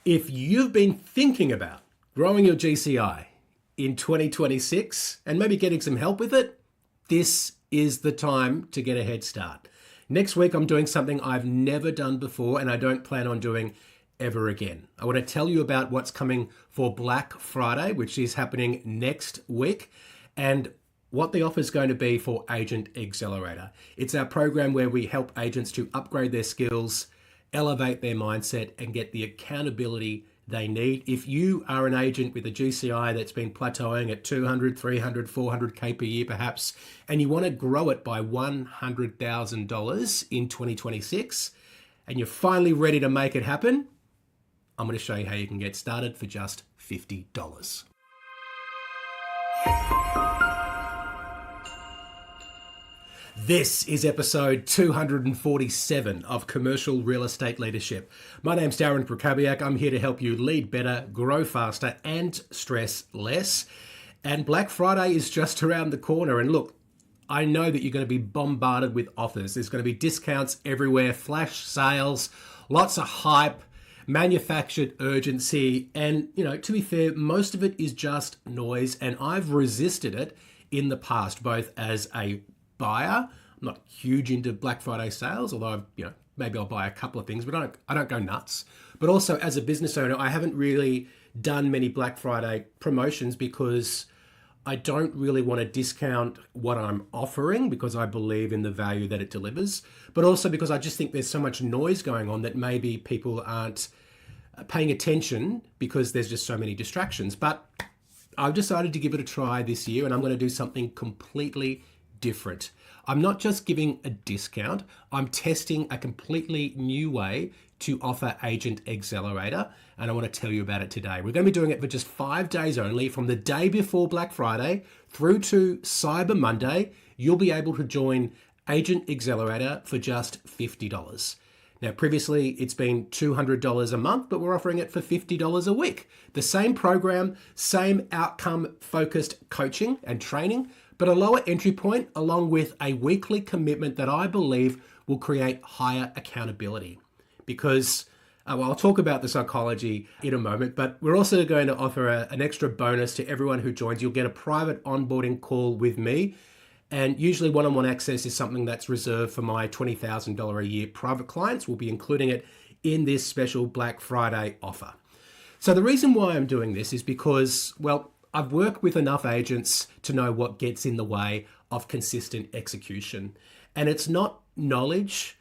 If you've been thinking about growing your GCI in 2026 and maybe getting some help with it, this is the time to get a head start. Next week, I'm doing something I've never done before and I don't plan on doing ever again. I want to tell you about what's coming for Black Friday, which is happening next week, and what the offer is going to be for Agent Accelerator. It's our program where we help agents to upgrade their skills, elevate their mindset, and get the accountability they need. If you are an agent with a GCI that's been plateauing at 200, 300, 400K per year perhaps, and you want to grow it by $100,000 in 2026, and you're finally ready to make it happen, I'm going to show you how you can get started for just $50. This is episode 247 of Commercial Real Estate Leadership. My name's Darren Krakowiak. I'm here to help you lead better, grow faster, and stress less. And Black Friday is just around the corner. And look, I know that you're going to be bombarded with offers. There's going to be discounts everywhere, flash sales, lots of hype, manufactured urgency. And, to be fair, most of it is just noise. And I've resisted it in the past, both as a buyer. I'm not huge into Black Friday sales, although maybe I'll buy a couple of things, but I don't go nuts. But also as a business owner, I haven't really done many Black Friday promotions because I don't really want to discount what I'm offering because I believe in the value that it delivers, but also because I just think there's so much noise going on that maybe people aren't paying attention because there's just so many distractions. But I've decided to give it a try this year, and I'm going to do something completely different. I'm not just giving a discount, I'm testing a completely new way to offer Agent Accelerator, and I want to tell you about it today. We're going to be doing it for just 5 days only, from the day before Black Friday through to Cyber Monday. You'll be able to join Agent Accelerator for just $50. Now, previously it's been $200 a month, but we're offering it for $50 a week. The same program, same outcome-focused coaching and training, but a lower entry point along with a weekly commitment that I believe will create higher accountability. Because, I'll talk about the psychology in a moment, but we're also going to offer an extra bonus to everyone who joins. You'll get a private onboarding call with me, and usually one-on-one access is something that's reserved for my $20,000 a year private clients. We'll be including it in this special Black Friday offer. So the reason why I'm doing this is because, I've worked with enough agents to know what gets in the way of consistent execution. And it's not knowledge,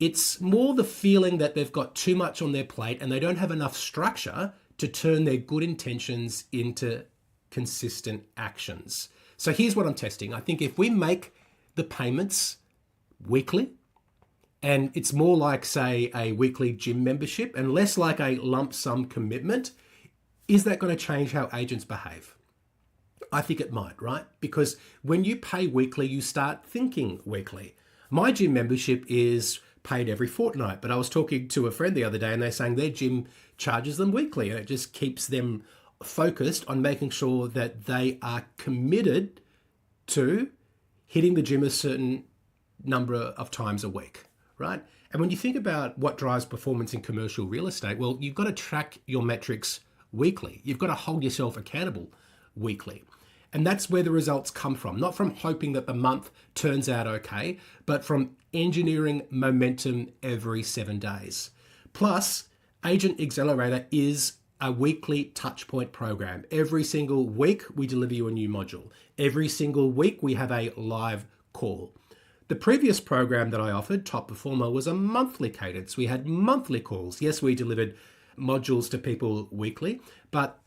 it's more the feeling that they've got too much on their plate and they don't have enough structure to turn their good intentions into consistent actions. So here's what I'm testing. I think if we make the payments weekly, and it's more like, say, a weekly gym membership and less like a lump sum commitment, is that going to change how agents behave? I think it might, right? Because when you pay weekly, you start thinking weekly. My gym membership is paid every fortnight, but I was talking to a friend the other day and they're saying their gym charges them weekly, and it just keeps them focused on making sure that they are committed to hitting the gym a certain number of times a week, right? And when you think about what drives performance in commercial real estate, you've got to track your metrics weekly. You've got to hold yourself accountable weekly. And that's where the results come from, not from hoping that the month turns out okay, but from engineering momentum every 7 days. Plus, Agent Accelerator is a weekly touchpoint program. Every single week, we deliver you a new module. Every single week, we have a live call. The previous program that I offered, Top Performer, was a monthly cadence. We had monthly calls. Yes, we delivered modules to people weekly, but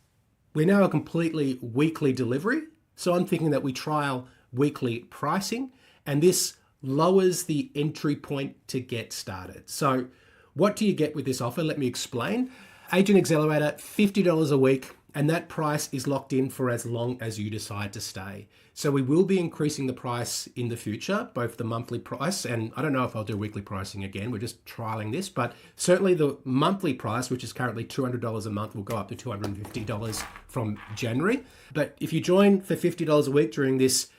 we're now a completely weekly delivery. So I'm thinking that we trial weekly pricing, and this lowers the entry point to get started. So what do you get with this offer? Let me explain. Agent Accelerator, $50 a week, and that price is locked in for as long as you decide to stay. So we will be increasing the price in the future, both the monthly price, and I don't know if I'll do weekly pricing again, we're just trialing this, but certainly the monthly price, which is currently $200 a month, will go up to $250 from January. But if you join for $50 a week during this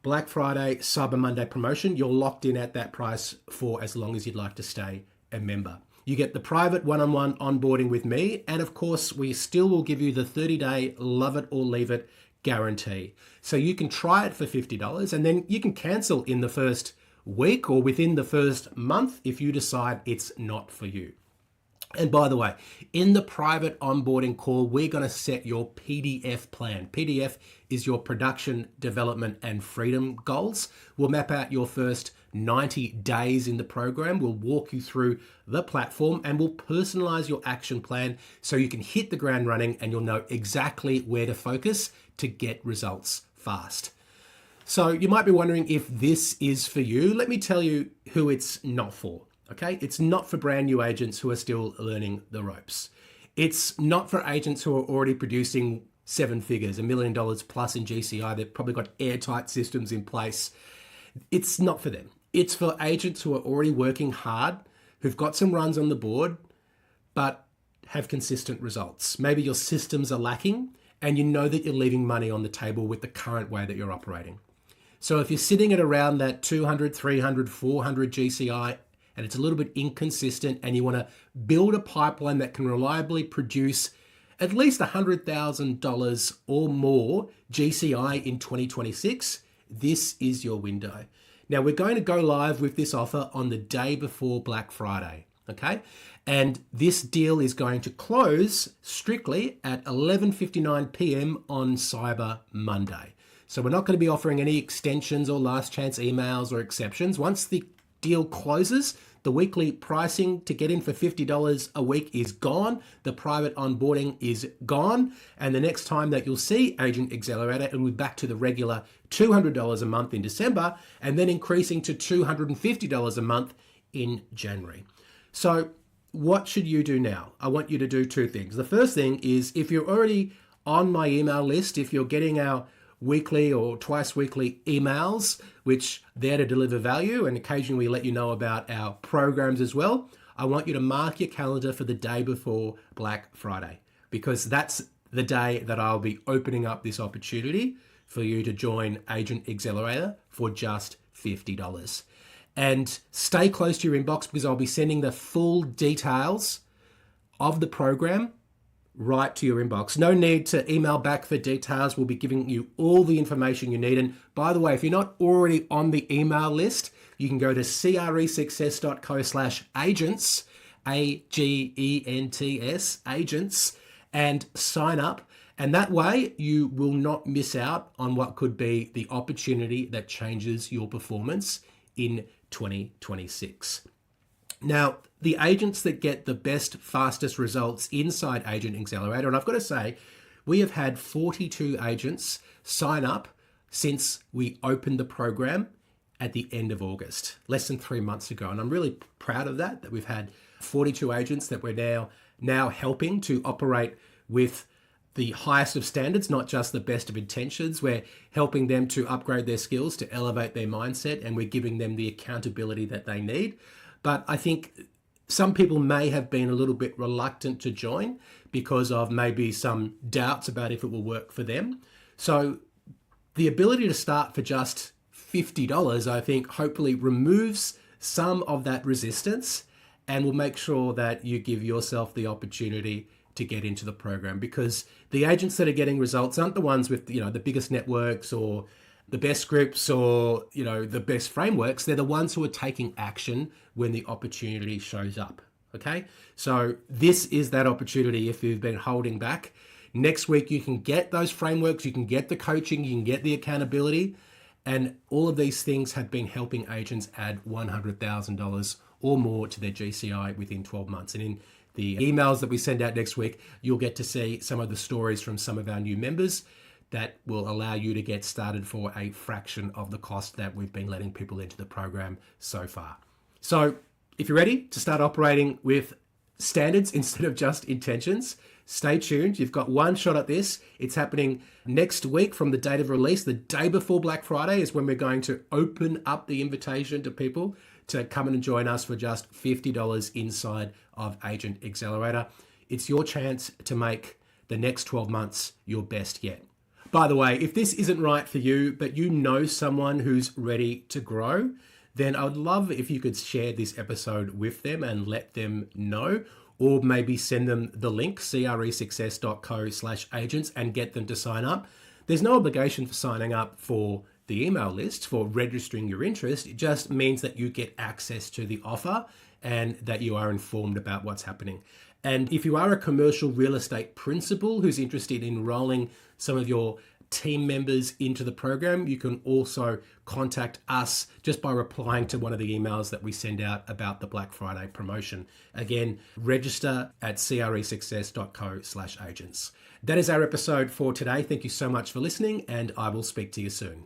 Black Friday, Cyber Monday promotion, you're locked in at that price for as long as you'd like to stay a member. You get the private one-on-one onboarding with me. And of course, we still will give you the 30-day love it or leave it guarantee. So you can try it for $50 and then you can cancel in the first week or within the first month if you decide it's not for you. And by the way, in the private onboarding call, we're going to set your PDF plan. PDF is your production, development, and freedom goals. We'll map out your first 90 days in the program. We'll walk you through the platform and we'll personalize your action plan so you can hit the ground running and you'll know exactly where to focus to get results fast. So you might be wondering if this is for you. Let me tell you who it's not for. Okay, it's not for brand new agents who are still learning the ropes. It's not for agents who are already producing seven figures, $1 million plus in GCI. They've probably got airtight systems in place. It's not for them. It's for agents who are already working hard, who've got some runs on the board, but have consistent results. Maybe your systems are lacking and you know that you're leaving money on the table with the current way that you're operating. So if you're sitting at around that 200, 300, 400 GCI, and it's a little bit inconsistent and you want to build a pipeline that can reliably produce at least $100,000 or more GCI in 2026, this is your window. Now we're going to go live with this offer on the day before Black Friday, okay? And this deal is going to close strictly at 11:59 p.m. on Cyber Monday. So we're not going to be offering any extensions or last chance emails or exceptions. Once the deal closes, the weekly pricing to get in for $50 a week is gone. The private onboarding is gone. And the next time that you'll see Agent Accelerator, it'll be back to the regular $200 a month in December and then increasing to $250 a month in January. So what should you do now? I want you to do two things. The first thing is if you're already on my email list, if you're getting our weekly or twice weekly emails, which there to deliver value, and occasionally we let you know about our programs as well, I want you to mark your calendar for the day before Black Friday, because that's the day that I'll be opening up this opportunity for you to join Agent Accelerator for just $50. And stay close to your inbox because I'll be sending the full details of the program right to your inbox. No need to email back for details. We'll be giving you all the information you need. And by the way, if you're not already on the email list, you can go to cresuccess.co/agents, AGENTS, agents, and sign up. And that way you will not miss out on what could be the opportunity that changes your performance in 2026. Now, the agents that get the best, fastest results inside Agent Accelerator, and I've got to say, we have had 42 agents sign up since we opened the program at the end of August, less than 3 months ago. And I'm really proud of that we've had 42 agents that we're now helping to operate with the highest of standards, not just the best of intentions. We're helping them to upgrade their skills, to elevate their mindset, and we're giving them the accountability that they need. But I think some people may have been a little bit reluctant to join because of maybe some doubts about if it will work for them. So the ability to start for just $50, I think, hopefully removes some of that resistance and will make sure that you give yourself the opportunity to get into the program, because the agents that are getting results aren't the ones with, the biggest networks or the best scripts or, the best frameworks. They're the ones who are taking action when the opportunity shows up. Okay. So this is that opportunity. If you've been holding back, next week, you can get those frameworks, you can get the coaching, you can get the accountability. And all of these things have been helping agents add $100,000 or more to their GCI within 12 months. And in the emails that we send out next week, you'll get to see some of the stories from some of our new members that will allow you to get started for a fraction of the cost that we've been letting people into the program so far. So if you're ready to start operating with standards instead of just intentions, stay tuned. You've got one shot at this. It's happening next week from the date of release. The day before Black Friday is when we're going to open up the invitation to people to come and join us for just $50 inside of Agent Accelerator. It's your chance to make the next 12 months your best yet. By the way, if this isn't right for you, but you know someone who's ready to grow, then I would love if you could share this episode with them and let them know, or maybe send them the link, cresuccess.co/agents, and get them to sign up. There's no obligation for signing up for the email list, for registering your interest. It just means that you get access to the offer and that you are informed about what's happening. And if you are a commercial real estate principal who's interested in enrolling some of your team members into the program, you can also contact us just by replying to one of the emails that we send out about the Black Friday promotion. Again, register at cresuccess.co/agents. That is our episode for today. Thank you so much for listening, and I will speak to you soon.